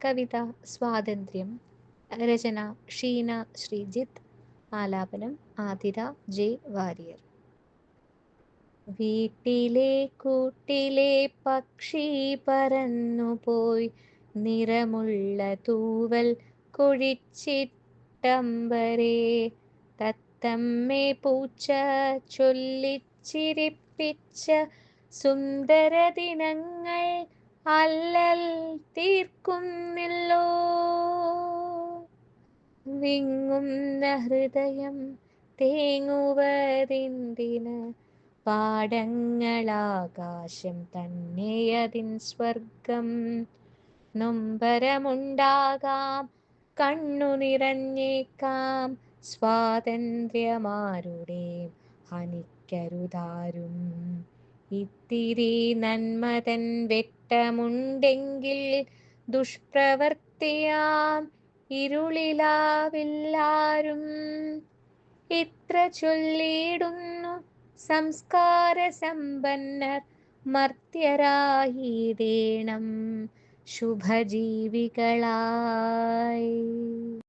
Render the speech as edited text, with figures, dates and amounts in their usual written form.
കവിത സ്വാതന്ത്ര്യം. രചന ഷീന ശ്രീജിത്ത്. ആലാപനം ആതിര ജെ വാര്യർ. വീട്ടിലെ കൂട്ടിലെ പക്ഷി പറന്നുപോയി, നിറമുള്ള തൂവൽ കൊഴിച്ചിട്ടമ്പരേ. തത്തമ്മേ പൂച്ച ചൊല്ലിച്ചിരിപ്പിച്ച സുന്ദര ദിനങ്ങൾ അല്ലൽ തീർക്കുന്നില്ലോ. വിങ്ങുന്ന ഹൃദയം തേങ്ങുവതെന്തിന്, പാടങ്ങളാകാശം തന്നെയതിൻ സ്വർഗം. നൊമ്പരമുണ്ടാകാം, കണ്ണു നിറഞ്ഞേക്കാം, സ്വാതന്ത്ര്യമാരുടെയും ഹനിക്കരുതാരും. ഇത്തിരി നന്മതൻ വെട്ടമുണ്ടെങ്കിൽ ദുഷ്പ്രവർത്തിയാം ഇരുളിലാവില്ലാരും. ഇത്ര ചൊല്ലിയിടുന്നു സംസ്കാര സമ്പന്നർ, മർത്യരായിടേണം ശുഭജീവികളായി.